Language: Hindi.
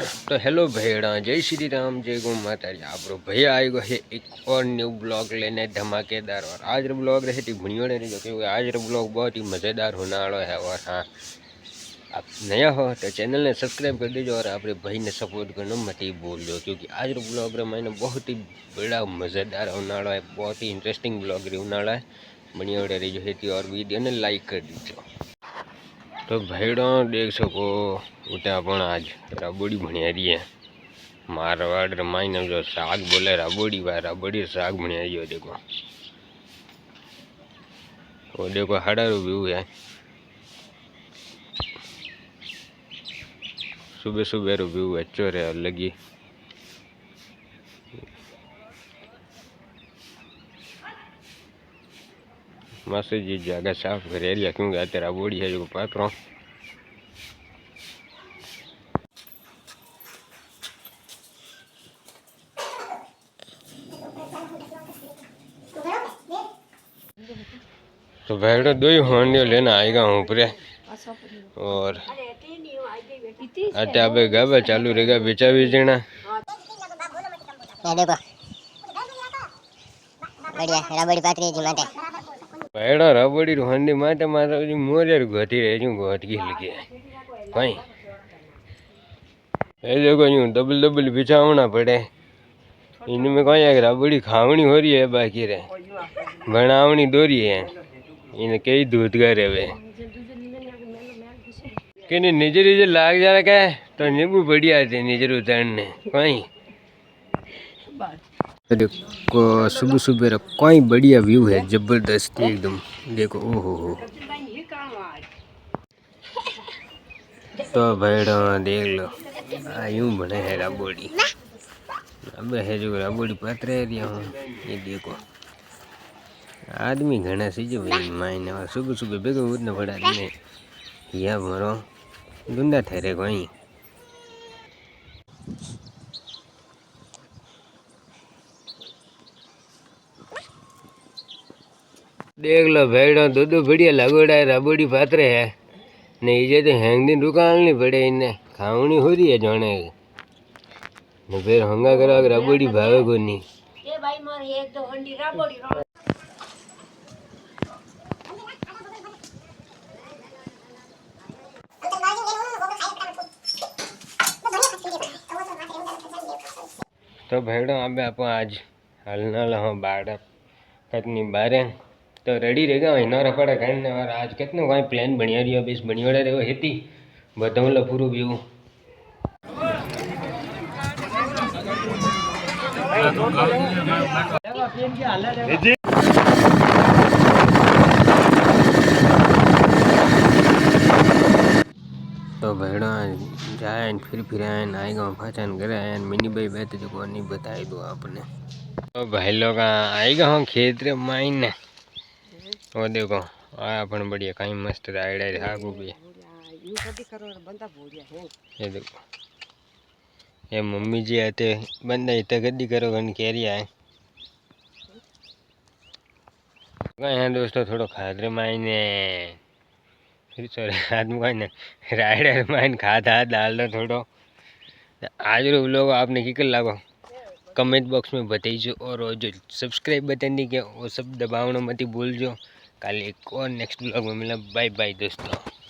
तो हेलो भैया, जय श्री राम, जय गौ माता जी। आप भैया आए गए एक और न्यू ब्लॉग लेने धमाकेदार। और आज रो ब्लॉग रहे थी भुनियोड़े जो कि आज रो ब्लॉग बहुत ही मज़ेदार होने वाला है। और हाँ, आप नया हो तो चैनल ने सब्सक्राइब कर दीजिए और आप भाई ने सपोर्ट करना मत ही भूल दो, क्योंकि आज रो ब्लॉग रे मैंने बहुत ही बड़ा मज़ेदार होने वाला है, बहुत ही इंटरेस्टिंग ब्लॉग होने वाला है। भुनियोड़े रही जो है और वीडियो ने लाइक कर दीजिए। तो भाईडों देख सको उठा पण आज राबोड़ी भणिया रही है। मारवाड़ रमाइन जो साग बोले राबोड़ी भाई, राबोड़ी साग भणिया रही है। देखो वो देखो हाड़ा रो व्यू है, सुबह सुबह रो व्यू अच्छो रहे लगी। मासी जी जगह साफ कर रही है, क्योंकि अत्यारे राबोड़ी है जो पात्रों। तो भेड़ो दो ही होने लेना आएगा हूँ ऊपर। और अत्यारे गाबा चालू रहेगा बेचा बेचना। देखो बढ़िया राबड़ी पात्री जी माटे भेड़ा राबड़ी रोहनी माटे माता जी मोरियर घटी रहे जो घट की लगी कहीं ये देखो यूं डबल डबल बिछावना पड़े। इनमें कहीं अगर राबड़ी खावनी हो रही है, बाकी रे बनावनी दो रही है। इन कई दूध का रहे कि निजर निजर लाग जा रहा है तो नींबू बढ़िया थे निजर उतारने कहीं। देखो सुबह सुबह कोई बढ़िया व्यू है, जबरदस्त एकदम। देखो ओहो तो भेड़ा देख लो यूं बने है राबोड़ी। अब है जो राबोड़ी पात्र रही हूँ। ये देखो आदमी घना सीजे भाई मायने और सुबह सुबह बेगो उठना पड़ा ने या मरो गुंडा ठहरे कोई। देख लो भेड़ो दो बढ़िया लगोड़ा है, राबोड़ी पात्रे है नहीं जे तो हैंग दिन रुकालनी पड़े, इन्हें खावनी हो रही है जाने ने फिर हंगा करो अगर राबोड़ी भावे को नहीं। तो भेड़ो अब आप आज हलना हो बाढ़ कतनी बारे तो रेडी रहेगा इना रफाड़ा करने। और आज कितने कोई प्लान बढ़िया रही है, बेस बढ़िया रहे वो हेती बताऊँ पूरा व्यू। तो भेड़ा जाए फिर आए आएगा पहचान करे आए मिनी भाई बैठे जो को नहीं बताई दो आपने। तो भाई लोग आएगा हम खेत रे माइन वो देखो अपन बढ़िया कहीं मस्त राइड आगू भी। ये देखो ये मम्मी जी आते बंदा इतना गड्डी करो गन कैरी आए हैं दोस्तों। थोड़ा खादरे मायने फिर सॉरी आदमी का ना राइडर माइन खाता डाल दो थोड़ो। आज रो लोग आपने की कर लागो कमेंट बॉक्स में बताइए। और जो सब्सक्राइब बटन नहीं किया वो सब दबावना मत भूल जो। कल एक और नेक्स्ट ब्लॉग में मिला। बाय बाय दोस्तों।